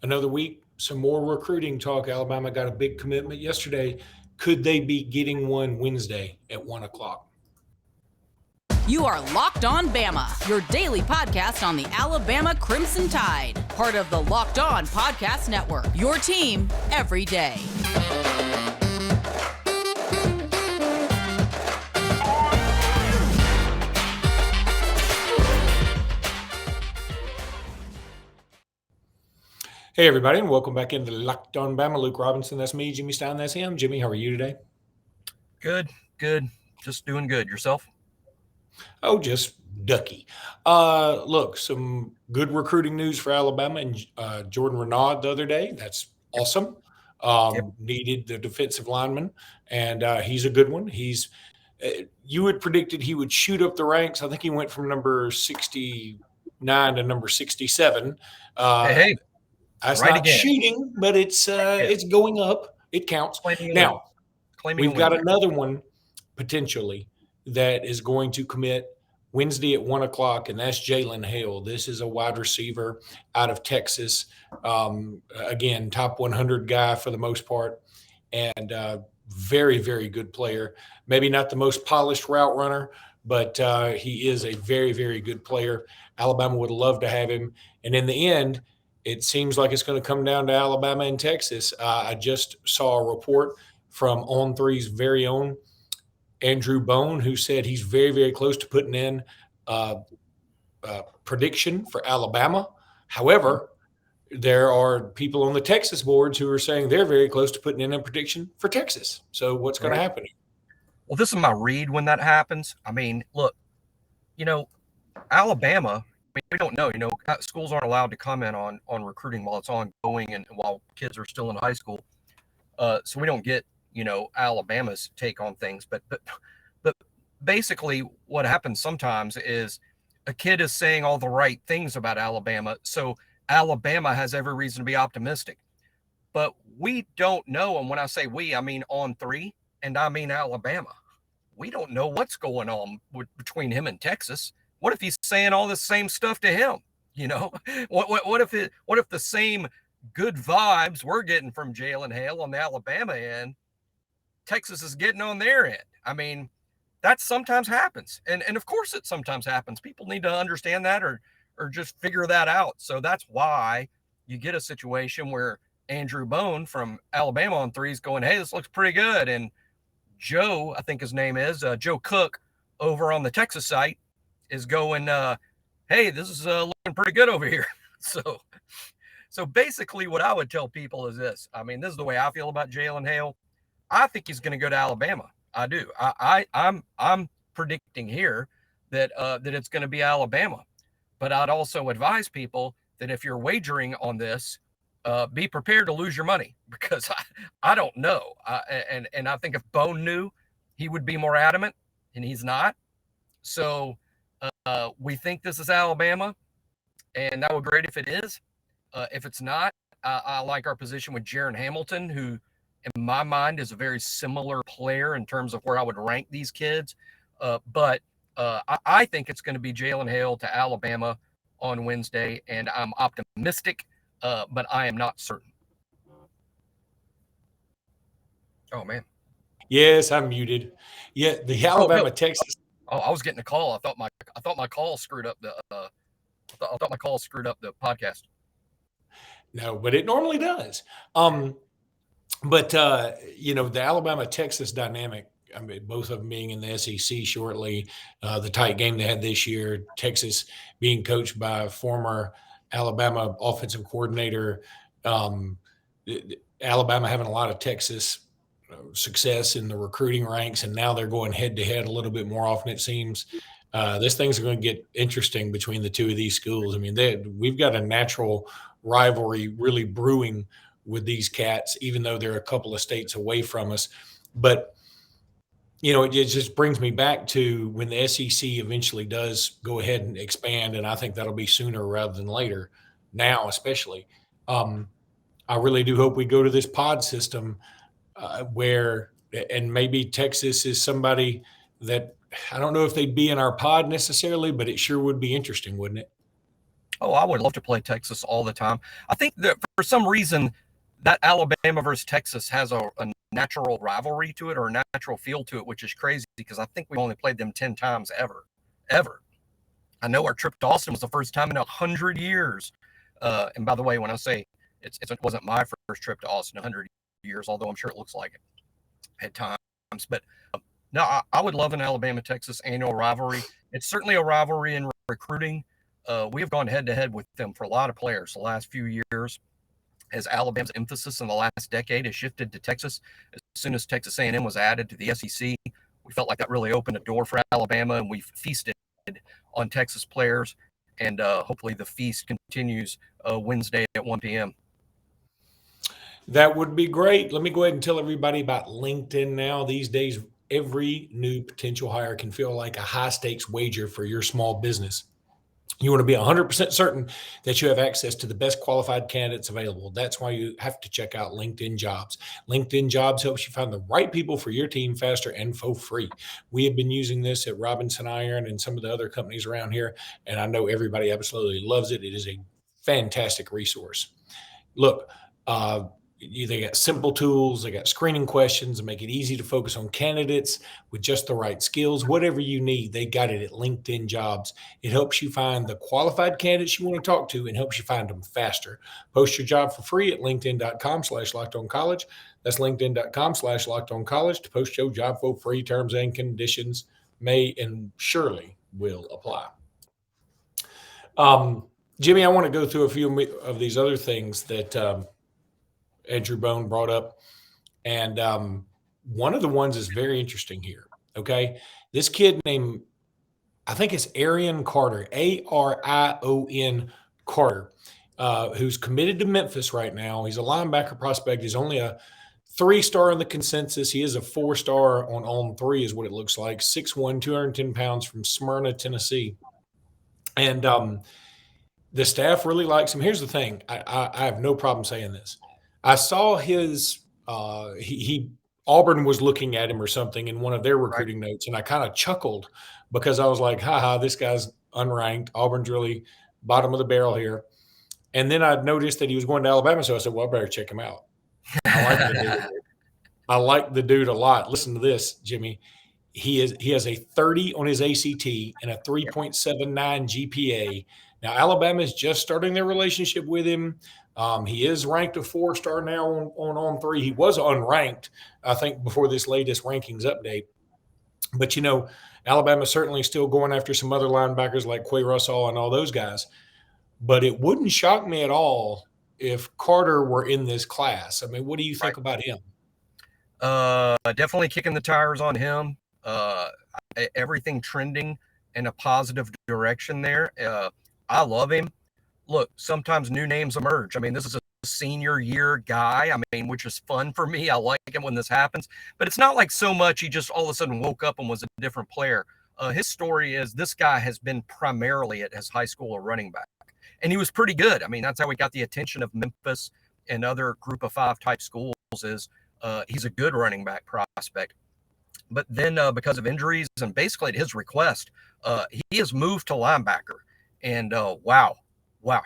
Another week, some more recruiting talk. Alabama got a big commitment yesterday. Could they be getting one Wednesday at 1 o'clock? You are Locked On Bama, your daily podcast on the Alabama Crimson Tide. Part of the Locked On Podcast Network, your team every day. Hey, everybody, and welcome back into Locked On Bama. Luke Robinson, that's me. Jimmy Stein, that's him. Jimmy, how are you today? Good. Just doing good. Yourself? Oh, just ducky. Look, some good recruiting news for Alabama and Jordan Renaud the other day. That's awesome. Needed the defensive lineman, and he's a good one. You had predicted he would shoot up the ranks. I think he went from number 69 to number 67. Hey. That's right not again. Cheating, but it's going up. It counts. Now, we've got another one potentially that is going to commit Wednesday at 1 o'clock, and that's Jalen Hale. This is a wide receiver out of Texas. Again, top 100 guy for the most part, and very, very good player. Maybe not the most polished route runner, but he is a very, very good player. Alabama would love to have him. And in the end, it seems like it's going to come down to Alabama and Texas. I just saw a report from On3's very own Andrew Bone, who said he's very, very close to putting in a prediction for Alabama. However, there are people on the Texas boards who are saying they're very close to putting in a prediction for Texas. So what's going to happen? Well, this is my read when that happens. I mean, look, Alabama – we don't know. Schools aren't allowed to comment on recruiting while it's ongoing and while kids are still in high school. So we don't get, Alabama's take on things. But basically what happens sometimes is a kid is saying all the right things about Alabama. So Alabama has every reason to be optimistic. But we don't know. And when I say we, I mean On3 and I mean Alabama. We don't know what's going on between him and Texas. What if he's saying all the same stuff to him? What if the same good vibes we're getting from Jalen Hale on the Alabama end, Texas is getting on their end? I mean, that sometimes happens. And of course it sometimes happens. People need to understand that or just figure that out. So that's why you get a situation where Andrew Bone from Alabama On3 is going, hey, this looks pretty good. And Joe, I think his name is, Joe Cook over on the Texas site, is going, hey, this is looking pretty good over here. So basically what I would tell people is this. I mean, this is the way I feel about Jalen Hale. I think he's going to go to Alabama. I do. I'm predicting here that it's going to be Alabama. But I'd also advise people that if you're wagering on this, be prepared to lose your money because I don't know. And I think if Bone knew, he would be more adamant, and he's not. So we think this is Alabama, and that would be great if it is. If it's not, I like our position with Jaron Hamilton, who in my mind is a very similar player in terms of where I would rank these kids. But I think it's going to be Jalen Hale to Alabama on Wednesday, and I'm optimistic, but I am not certain. Oh, man. Yes, I'm muted. Yeah, the Alabama, Texas. Oh, I was getting a call. I thought my call screwed up the. I thought my call screwed up the podcast. No, but it normally does. But the Alabama-Texas dynamic. I mean, both of them being in the SEC shortly. The tight game they had this year. Texas being coached by a former Alabama offensive coordinator. Alabama having a lot of Texas success in the recruiting ranks, and now they're going head-to-head a little bit more often, it seems. This thing's going to get interesting between the two of these schools. I mean, we've got a natural rivalry really brewing with these cats, even though they're a couple of states away from us. But, it just brings me back to when the SEC eventually does go ahead and expand, and I think that'll be sooner rather than later, now especially. I really do hope we go to this pod system where – and maybe Texas is somebody that – I don't know if they'd be in our pod necessarily, but it sure would be interesting, wouldn't it? Oh, I would love to play Texas all the time. I think that for some reason that Alabama versus Texas has a natural rivalry to it, or a natural feel to it, which is crazy because I think we've only played them 10 times ever. I know our trip to Austin was the first time in 100 years. And by the way, when I say it wasn't my first trip to Austin 100 years, although I'm sure it looks like it at times. But no, I would love an Alabama-Texas annual rivalry. It's certainly a rivalry in recruiting. We have gone head-to-head with them for a lot of players the last few years, as Alabama's emphasis in the last decade has shifted to Texas. As soon as Texas A&M was added to the SEC, we felt like that really opened a door for Alabama, and we've feasted on Texas players, and hopefully the feast continues Wednesday at 1 p.m. That would be great. Let me go ahead and tell everybody about LinkedIn now. These days, every new potential hire can feel like a high-stakes wager for your small business. You want to be 100% certain that you have access to the best qualified candidates available. That's why you have to check out LinkedIn Jobs. LinkedIn Jobs helps you find the right people for your team faster and for free. We have been using this at Robinson Iron and some of the other companies around here, and I know everybody absolutely loves it. It is a fantastic resource. Look, they got simple tools, they got screening questions that make it easy to focus on candidates with just the right skills. Whatever you need, they got it at LinkedIn Jobs. It helps you find the qualified candidates you want to talk to and helps you find them faster. Post your job for free at linkedin.com/lockedoncollege. That's linkedin.com/lockedoncollege to post your job for free. Terms and conditions may and surely will apply. Jimmy, I want to go through a few of these other things that Andrew Bone brought up. And one of the ones is very interesting here. Okay. This kid named, I think it's Arion Carter, Arion Carter, who's committed to Memphis right now. He's a linebacker prospect. He's only a 3-star in the consensus. He is a 4-star on 3 is what it looks like. 6'1", 210 pounds from Smyrna, Tennessee. And the staff really likes him. Here's the thing. I have no problem saying this. I saw his Auburn was looking at him or something in one of their recruiting notes, and I kind of chuckled because I was like, haha, this guy's unranked. Auburn's really bottom of the barrel here. And then I noticed that he was going to Alabama, so I said, well, I better check him out. I like the dude a lot. Listen to this, Jimmy. He has a 30 on his ACT and a 3.79 GPA. Now, Alabama is just starting their relationship with him. He is ranked a 4-star now on 3. He was unranked, I think, before this latest rankings update. But, Alabama certainly still going after some other linebackers like Quay Russell and all those guys. But it wouldn't shock me at all if Carter were in this class. I mean, what do you think about him? Definitely kicking the tires on him. Everything trending in a positive direction there. I love him. Look, sometimes new names emerge. I mean, this is a senior year guy, which is fun for me. I like it when this happens, but it's not like so much he just all of a sudden woke up and was a different player. His story is this guy has been primarily at his high school a running back, and he was pretty good. I mean, that's how we got the attention of Memphis and other group of 5 type schools is he's a good running back prospect. But then because of injuries and basically at his request, he has moved to linebacker. And wow,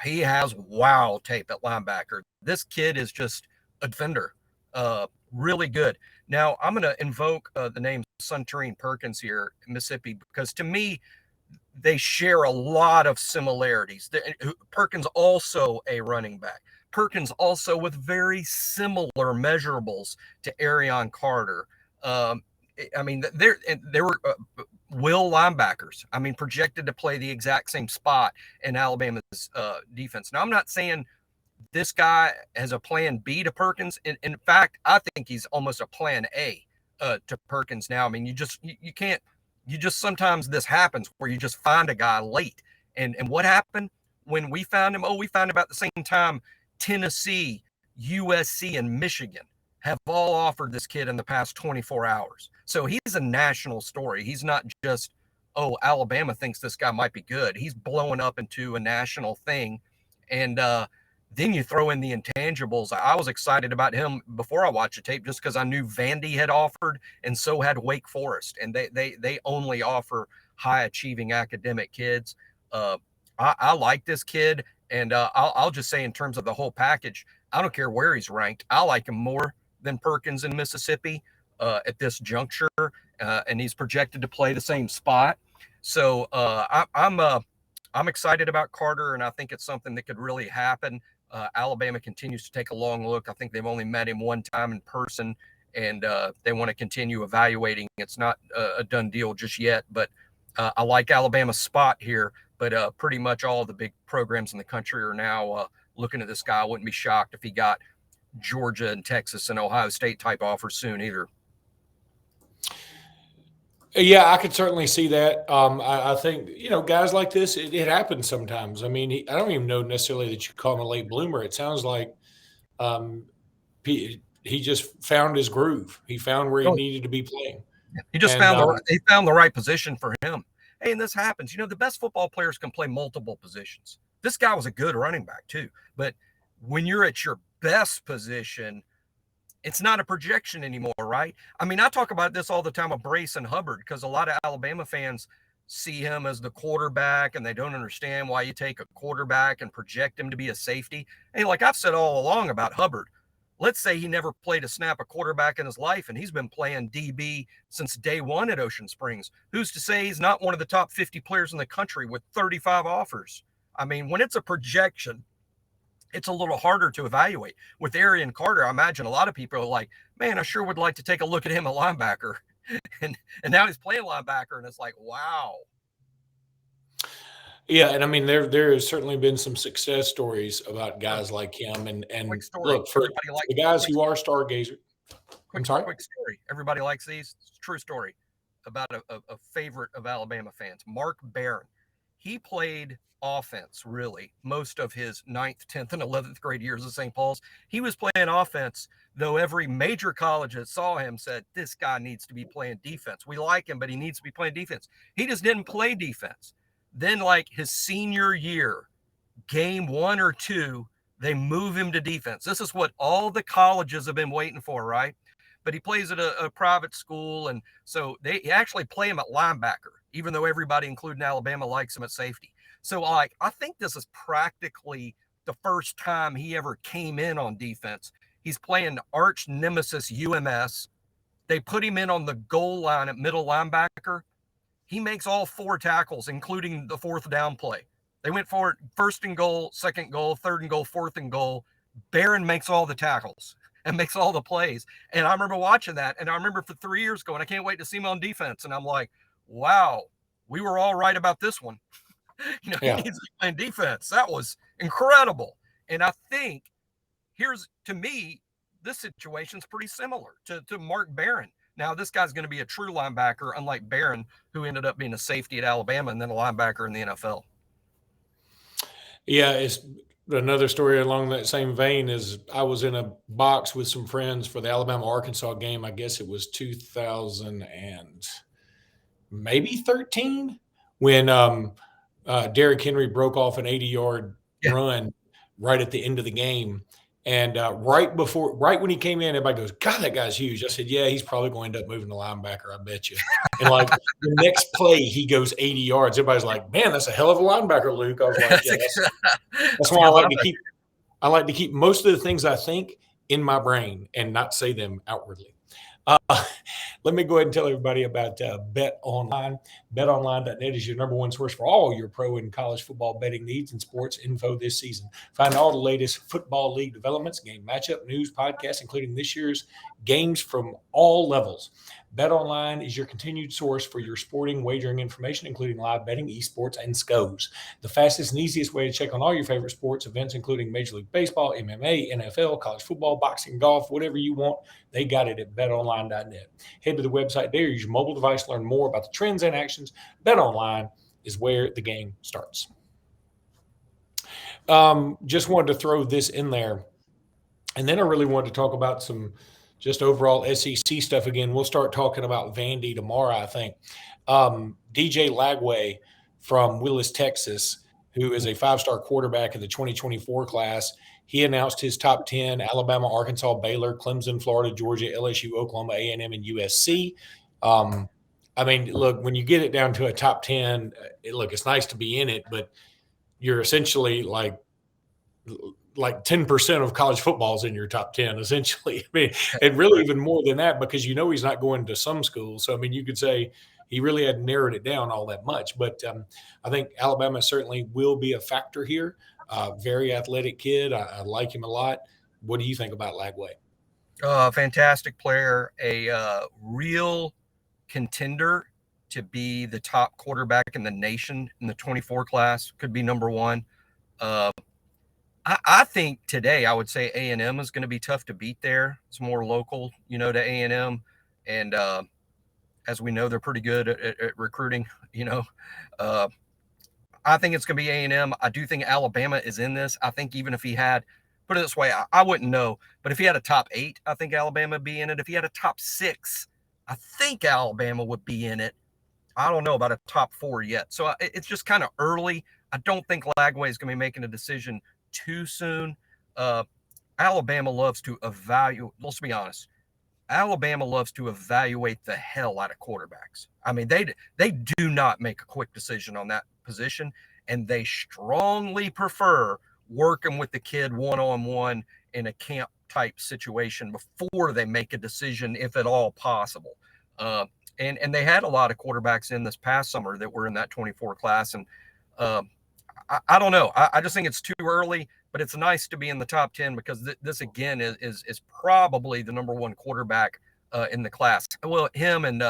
he has wow tape at linebacker. This kid is just a defender, really good. Now, I'm going to invoke the name Suntourine Perkins here in Mississippi because to me, they share a lot of similarities. Perkins also a running back. Perkins also with very similar measurables to Arion Carter. They were will linebackers. Projected to play the exact same spot in Alabama's defense. Now, I'm not saying this guy has a plan B to Perkins. In fact, I think he's almost a plan A to Perkins now. You can't sometimes this happens where you just find a guy late. And what happened when we found him? We found him about the same time Tennessee, USC, and Michigan have all offered this kid in the past 24 hours. So he's a national story. He's not just, Alabama thinks this guy might be good. He's blowing up into a national thing. And then you throw in the intangibles. I was excited about him before I watched the tape just because I knew Vandy had offered and so had Wake Forest. And they only offer high-achieving academic kids. I like this kid, and I'll just say in terms of the whole package, I don't care where he's ranked. I like him more than Perkins in Mississippi at this juncture, and he's projected to play the same spot. So I'm excited about Carter, and I think it's something that could really happen. Alabama continues to take a long look. I think they've only met him one time in person, and they want to continue evaluating. It's not a done deal just yet, but I like Alabama's spot here. But pretty much all the big programs in the country are now looking at this guy. I wouldn't be shocked if he got Georgia and Texas and Ohio State type offers soon either. Yeah, I could certainly see that. I think, guys like this, it happens sometimes. I mean, I don't even know necessarily that you call him a late bloomer. It sounds like he just found his groove. He found where he needed to be playing. He just found the right position for him. Hey, and this happens. The best football players can play multiple positions. This guy was a good running back too. But when you're at your best position, it's not a projection anymore, right? I mean, I talk about this all the time with Brace and Hubbard because a lot of Alabama fans see him as the quarterback and they don't understand why you take a quarterback and project him to be a safety. Hey, like I've said all along about Hubbard, let's say he never played a snap of quarterback in his life and he's been playing DB since day one at Ocean Springs. Who's to say he's not one of the top 50 players in the country with 35 offers? I mean, when it's a projection, it's a little harder to evaluate. With Arion Carter, I imagine a lot of people are like, man, I sure would like to take a look at him at linebacker. and now he's playing linebacker, and it's like, wow. Yeah, and I mean, there has certainly been some success stories about guys like him. And look, for the guys who are stargazers. I'm sorry? Quick story. Everybody likes these. It's a true story about a favorite of Alabama fans, Mark Barron. He played offense, really, most of his 9th, 10th, and 11th grade years at St. Paul's. He was playing offense, though every major college that saw him said, this guy needs to be playing defense. We like him, but he needs to be playing defense. He just didn't play defense. Then, like his senior year, game 1 or 2, they move him to defense. This is what all the colleges have been waiting for, right? But he plays at a private school, and so they actually play him at linebacker, even though everybody, including Alabama, likes him at safety. So, I think this is practically the first time he ever came in on defense. He's playing arch nemesis UMS. They put him in on the goal line at middle linebacker. He makes all 4 tackles, including the 4th down play. They went for it 1st and goal, 2nd goal, 3rd and goal, 4th and goal. Barron makes all the tackles and makes all the plays. And I remember watching that, and I remember for 3 years going, I can't wait to see him on defense. And I'm like, wow, we were all right about this one. He needs to be playing defense. That was incredible. And I think to me, this situation's pretty similar to Mark Barron. Now, this guy's going to be a true linebacker, unlike Barron, who ended up being a safety at Alabama and then a linebacker in the NFL. Yeah, it's another story along that same vein. Is I was in a box with some friends for the Alabama-Arkansas game. I guess it was 2000 and maybe 13 when Derrick Henry broke off an 80-yard run right at the end of the game. And right when he came in, everybody goes, God, that guy's huge. I said, yeah, he's probably going to end up moving to linebacker, I bet you. And like the next play, he goes 80 yards. Everybody's like, man, that's a hell of a linebacker, Luke. I was like, yeah, that's why I like to keep most of the things I think in my brain and not say them outwardly. Let me go ahead and tell everybody about Bet Online. BetOnline.net is your number one source for all your pro and college football betting needs and sports info this season. Find all the latest football league developments, game matchup, news, podcasts, including this year's games from all levels. BetOnline is your continued source for your sporting wagering information, including live betting, esports, and SCOs. The fastest and easiest way to check on all your favorite sports events, including Major League Baseball, MMA, NFL, college football, boxing, golf, whatever you want, they got it at betonline.net. Head to the website there, use your mobile device to learn more about the trends and actions. BetOnline is where the game starts. Just wanted to throw this in there. And then I really wanted to talk about some just overall SEC stuff again. We'll start talking about Vandy tomorrow, I think. DJ Lagway from Willis, Texas, who is a 5-star quarterback in the 2024 class, he announced his top 10: Alabama, Arkansas, Baylor, Clemson, Florida, Georgia, LSU, Oklahoma, A&M, and USC. I mean, look, when you get it down to a top 10, it's nice to be in it, but you're essentially like 10% of college football is in your top 10, essentially. I mean, and really even more than that, because he's not going to some schools. So, I mean, you could say he really had narrowed it down all that much. But I think Alabama certainly will be a factor here. Very athletic kid. I like him a lot. What do you think about Lagway? Fantastic player, a real contender to be the top quarterback in the nation in the 24 class, could be number one. I think today I would say A&M is going to be tough to beat there. It's more local, to A&M. And as we know, they're pretty good at recruiting, I think it's going to be A&M. I do think Alabama is in this. I think even if he had, put it this way, I wouldn't know. But if he had a top 8, I think Alabama would be in it. If he had a top 6, I think Alabama would be in it. I don't know about a top 4 yet. So it's just kind of early. I don't think Lagway is going to be making a decision too soon. Alabama loves to evaluate. Let's be honest. Alabama loves to evaluate the hell out of quarterbacks. I mean, they do not make a quick decision on that position, and they strongly prefer working with the kid one-on-one in a camp type situation before they make a decision, if at all possible. And they had a lot of quarterbacks in this past summer that were in that 24 class. And I don't know. I just think it's too early, but it's nice to be in the top 10 because this again is probably the number one quarterback in the class. Well, him and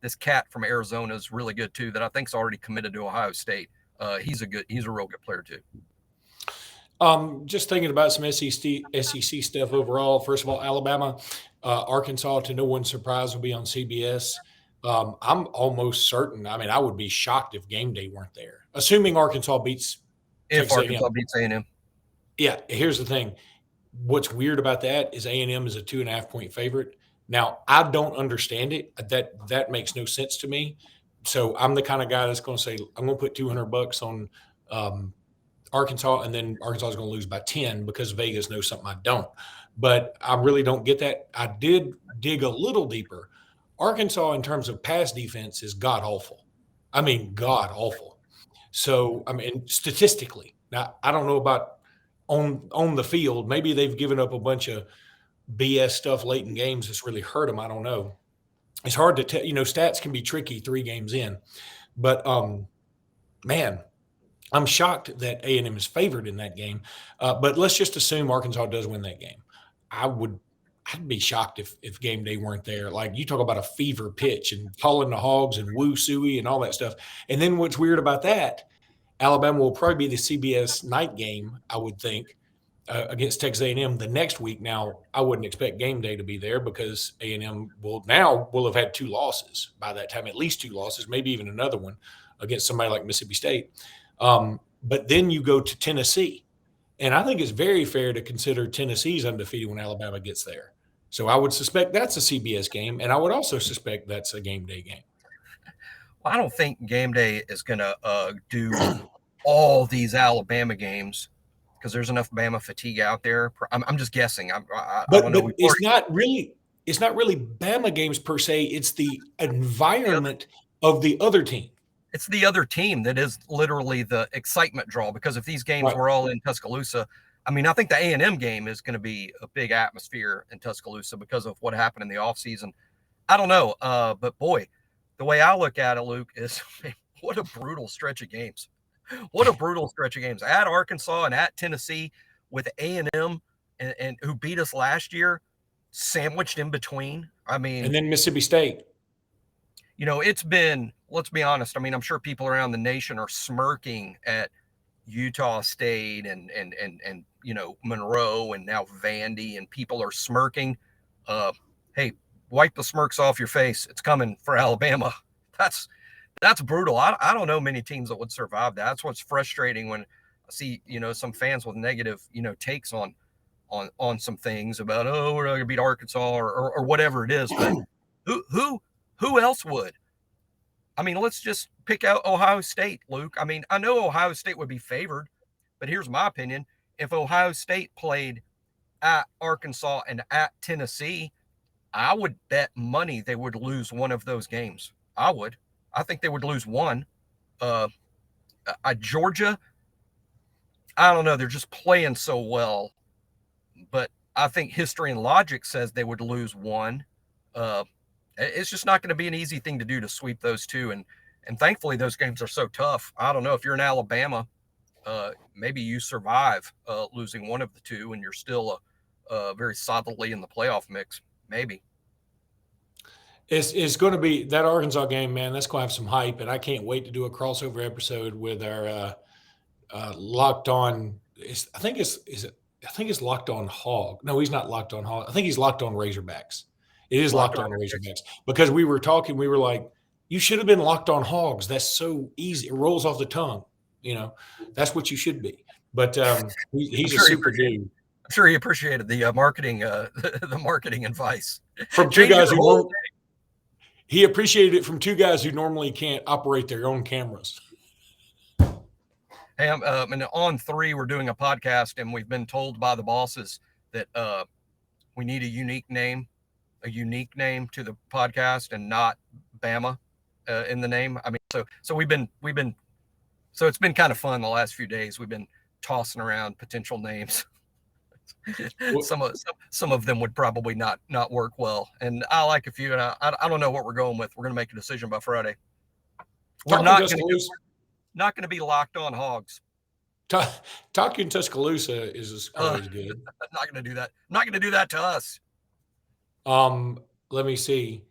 this cat from Arizona is really good too, that I think's already committed to Ohio State. He's a real good player too. Just thinking about some SEC stuff overall. First of all, Alabama, Arkansas, to no one's surprise, will be on CBS. I'm almost certain. I mean, I would be shocked if game day weren't there, assuming Arkansas beats. If Arkansas beats A&M. Yeah, here's the thing. What's weird about that is A&M is a 2.5-point favorite. Now, I don't understand it. That makes no sense to me. So I'm the kind of guy that's going to say I'm going to put $200 on Arkansas, and then Arkansas is going to lose by 10 because Vegas knows something I don't. But I really don't get that. I did dig a little deeper. Arkansas, in terms of pass defense, is god awful. I mean, god awful. So, I mean, statistically, now I don't know about on the field. Maybe they've given up a bunch of BS stuff late in games that's really hurt them. I don't know. It's hard to tell. Stats can be tricky 3 games in. But, man, I'm shocked that A&M is favored in that game. But let's just assume Arkansas does win that game. I'd be shocked if game day weren't there. Like, you talk about a fever pitch and calling the Hogs and woo suey and all that stuff. And then what's weird about that, Alabama will probably be the CBS night game, I would think, against Texas A&M the next week. Now, I wouldn't expect game day to be there because A&M will have had 2 losses by that time, at least 2 losses, maybe even another one against somebody like Mississippi State. But then you go to Tennessee. And I think it's very fair to consider Tennessee's undefeated when Alabama gets there. So I would suspect that's a CBS game, and I would also suspect that's a game day game. Well, I don't think game day is going to do all these Alabama games because there's enough Bama fatigue out there. I'm just guessing. But it's not really Bama games per se. It's the environment of the other team. It's the other team that is literally the excitement draw, because if these games were all in Tuscaloosa, I mean, I think the A&M game is going to be a big atmosphere in Tuscaloosa because of what happened in the offseason. I don't know. But boy, the way I look at it, Luke, is what a brutal stretch of games. What a brutal stretch of games. At Arkansas and at Tennessee with A&M and who beat us last year, sandwiched in between. I mean, and then Mississippi State. It's been, let's be honest. I mean, I'm sure people around the nation are smirking at Utah State and Monroe and now Vandy, and people are smirking. Hey, wipe the smirks off your face. It's coming for Alabama. That's brutal. I don't know many teams that would survive that. That's what's frustrating when I see, some fans with negative, takes on some things about, we're not going to beat Arkansas or whatever it is. But who else would? I mean, let's just pick out Ohio State, Luke. I mean, I know Ohio State would be favored, but here's my opinion. If Ohio State played at Arkansas and at Tennessee, I would bet money they would lose one of those games. I think they would lose one. Georgia, I don't know. They're just playing so well. But I think history and logic says they would lose one. It's just not going to be an easy thing to do to sweep those two. And thankfully, those games are so tough. I don't know if you're in Alabama, maybe you survive losing one of the two and you're still very solidly in the playoff mix. Maybe. It's going to be that Arkansas game, man. That's going to have some hype, and I can't wait to do a crossover episode with our Locked On. I think it's Locked On Hog. No, he's not Locked On Hog. I think he's Locked On Razorbacks. It is Locked On Razorbacks because we were talking. We were like, you should have been Locked On Hogs. That's so easy. It rolls off the tongue. That's what you should be. But he's a super dude. I'm sure he appreciated the marketing, the marketing advice from two guys who. He appreciated it from two guys who normally can't operate their own cameras. Hey, and on 3, we're doing a podcast, and we've been told by the bosses that we need a unique name to the podcast, and not Bama in the name. I mean, so we've been so it's been kind of fun the last few days. We've been tossing around potential names. Some of them would probably not work well, and I like a few, and I don't know what we're going with. We're going to make a decision by Friday. We're not going to be Locked On Hogs. Talking Tuscaloosa is always good. I'm not going to do that. I'm not going to do that to us. Let me see.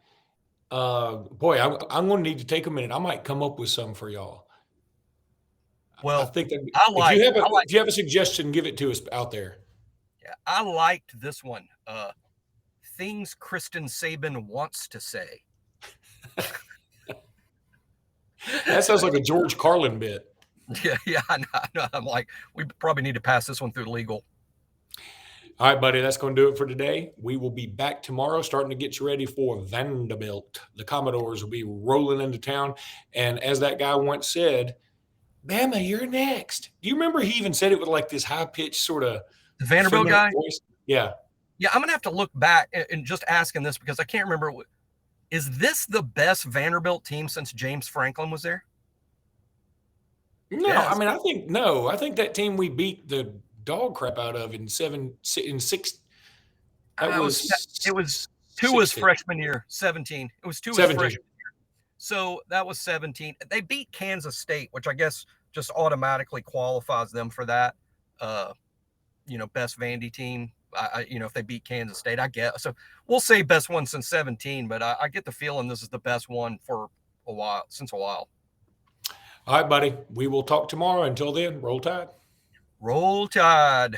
Boy, I'm going to need to take a minute. I might come up with some for y'all. Well, I think that if you have a suggestion, give it to us out there. Yeah, I liked this one. Things Kristen Saban wants to say. That sounds like a George Carlin bit. Yeah, I know. I'm like, we probably need to pass this one through legal. All right, buddy, that's going to do it for today. We will be back tomorrow, starting to get you ready for Vanderbilt. The Commodores will be rolling into town. And as that guy once said, Bama, you're next. Do you remember he even said it with like this high-pitched sort of the Vanderbilt guy? Voice? Yeah. Yeah, I'm going to have to look back and just asking this because I can't remember. Is this the best Vanderbilt team since James Franklin was there? No, yes. I mean, I think that team we beat the dog crap out of in 6. It was 2 was freshman year, 17. It was 2 was freshman year. So that was 17. They beat Kansas State, which I guess just automatically qualifies them for that. Best Vandy team. If they beat Kansas State, I guess. So we'll say best one since 17, but I get the feeling this is the best one for a while. All right, buddy. We will talk tomorrow. Until then, roll tide. Roll Tide.